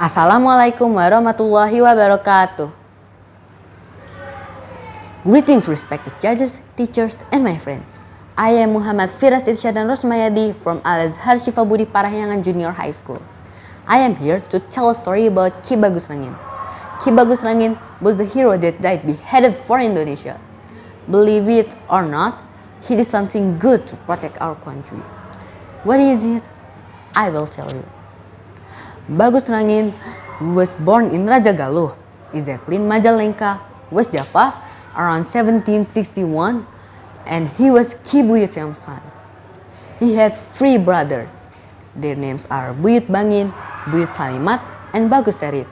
Assalamualaikum warahmatullahi wabarakatuh. Greetings respected judges, teachers, and my friends. I am Muhammad Firas Irsyadan Rosmayadi from Azhar Syifa Budi Parahyangan Junior High School. I am here to tell a story about Ki Bagus Rangin. Ki Bagus Rangin was the hero that died beheaded for Indonesia. Believe it or not, he did something good to protect our country. What is it? I will tell you. Bagus Rangin was born in Raja Galuh, exactly in Majalengka, West Java, around 1761, and he was Ki Buyut's son. He had 3 brothers. Their names are Buyut Bangin, Buyut Salimat, and Bagus Serit.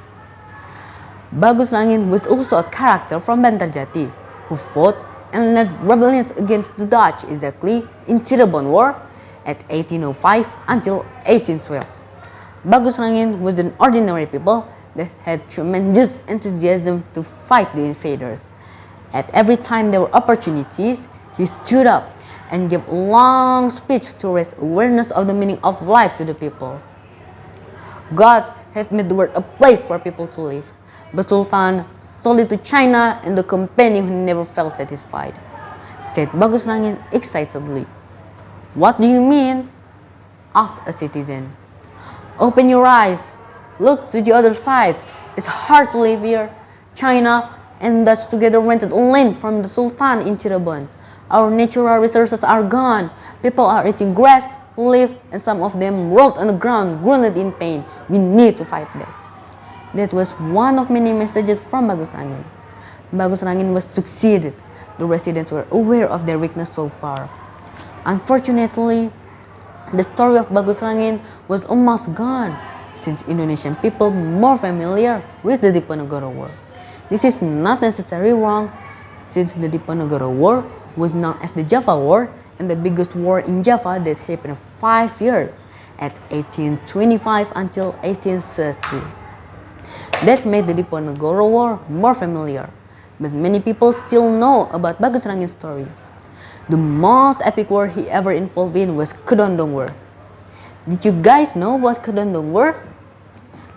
Bagus Rangin was also a character from Bantarjati who fought and led rebellions against the Dutch, exactly in Cirebon War at 1805 until 1812. Bagus Rangin was an ordinary people that had tremendous enthusiasm to fight the invaders. At every time there were opportunities, he stood up and gave a long speech to raise awareness of the meaning of life to the people. God had made the world a place for people to live, but Sultan sold it to China and the company who never felt satisfied, said Bagus Rangin excitedly. What do you mean? Asked a citizen. Open your eyes. Look to the other side. It's hard to live here. China and Dutch together rented a land from the Sultan in Cirebon. Our natural resources are gone. People are eating grass, leaves, and some of them rolled on the ground, groaned in pain. We need to fight back. That was one of many messages from Bagus Rangin. Bagus Rangin was succeeded. The residents were aware of their weakness so far. Unfortunately, the story of Bagus Rangin was almost gone since Indonesian people more familiar with the Diponegoro War. This is not necessarily wrong since the Diponegoro War was known as the Java War and the biggest war in Java that happened 5 years at 1825 until 1830. That made the Diponegoro War more familiar, but many people still know about Bagus Rangin's story. The most epic war he ever involved in was Kedondong War. Did you guys know what Kedondong War?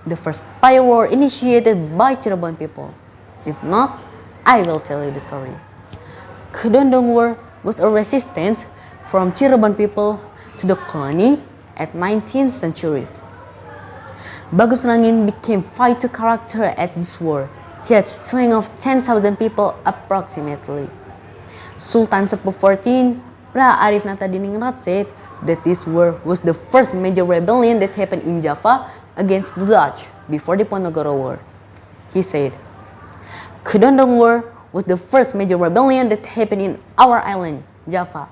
The first fire war initiated by Cirebon people. If not, I will tell you the story. Kedondong War was a resistance from Cirebon people to the colony at 19th centuries. Bagus Rangin became fighter character at this war. He had strength of 10,000 people approximately. Sultan Sepuh 14, Pra Arif Natadiningrat said that this war was the first major rebellion that happened in Java against the Dutch before the Diponegoro War. He said, Kedondong War was the first major rebellion that happened in our island, Java.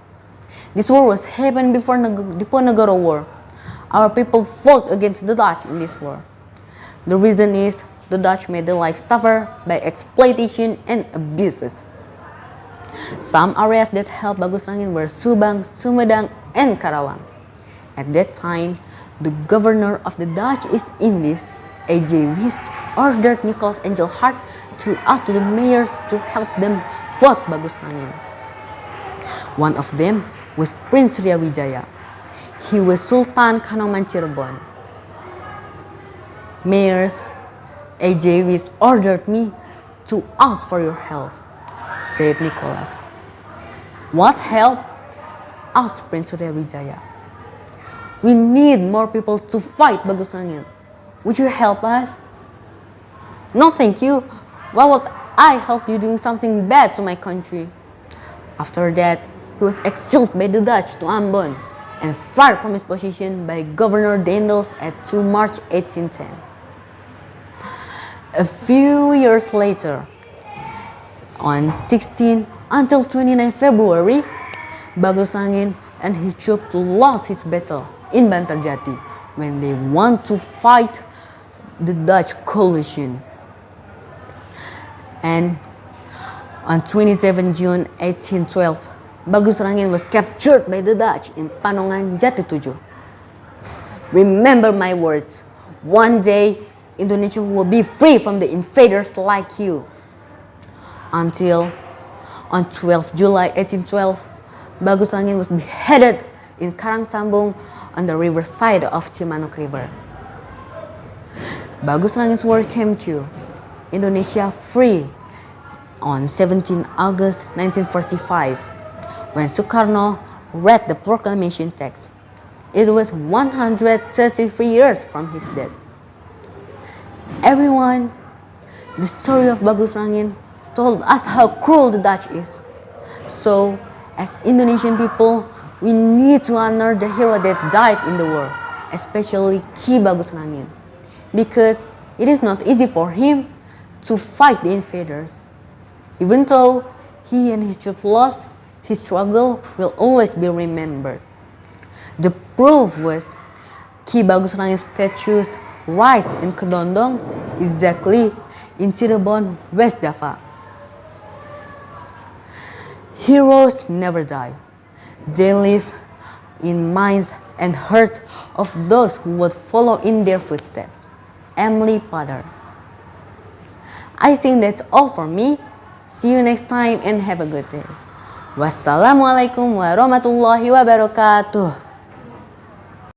This war was happened before the Diponegoro War. Our people fought against the Dutch in this war. The reason is the Dutch made their lives tougher by exploitation and abuses. Some areas that helped Bagus Rangin were Subang, Sumedang, and Karawang. At that time, the governor of the Dutch East Indies, A.J. Wist, ordered Nicholas Angel Hart to ask the mayors to help them vote Bagus Rangin. One of them was Prince Sriawijaya. He was Sultan Kanoman Cirebon. Mayors, A.J. Wist ordered me to ask for your help, said Nicholas. What help? Asked Prince Sriawijaya. We need more people to fight Bagus Rangin. Would you help us? No, thank you. Why would I help you doing something bad to my country? After that, he was exiled by the Dutch to Ambon and fired from his position by Governor Daendels at 2 March 1810. A few years later, on 16 until 29 February, Bagus Rangin and his troops lost his battle in Bantarjati when they want to fight the Dutch coalition. And on 27 June 1812, Bagus Rangin was captured by the Dutch in Panongan Jati Tujuh. Remember my words, one day Indonesia will be free from the invaders like you. Until on 12 July 1812, Bagus Rangin was beheaded in Karangsambung on the riverside of Cimanuk River. Bagus Rangin's word came true. Indonesia free on 17 August 1945 when Sukarno read the proclamation text. It was 133 years from his death. Everyone, the story of Bagus Rangin told us how cruel the Dutch is. So, as Indonesian people, we need to honor the hero that died in the war, especially Ki Bagus Rangin, because it is not easy for him to fight the invaders. Even though he and his troops lost, his struggle will always be remembered. The proof was Ki Bagus Rangin's statues rise in Kedondong, exactly in Cirebon, West Java. Heroes never die. They live in minds and hearts of those who would follow in their footsteps. Emily Potter. I think that's all for me. See you next time and have a good day. Wassalamualaikum warahmatullahi wabarakatuh.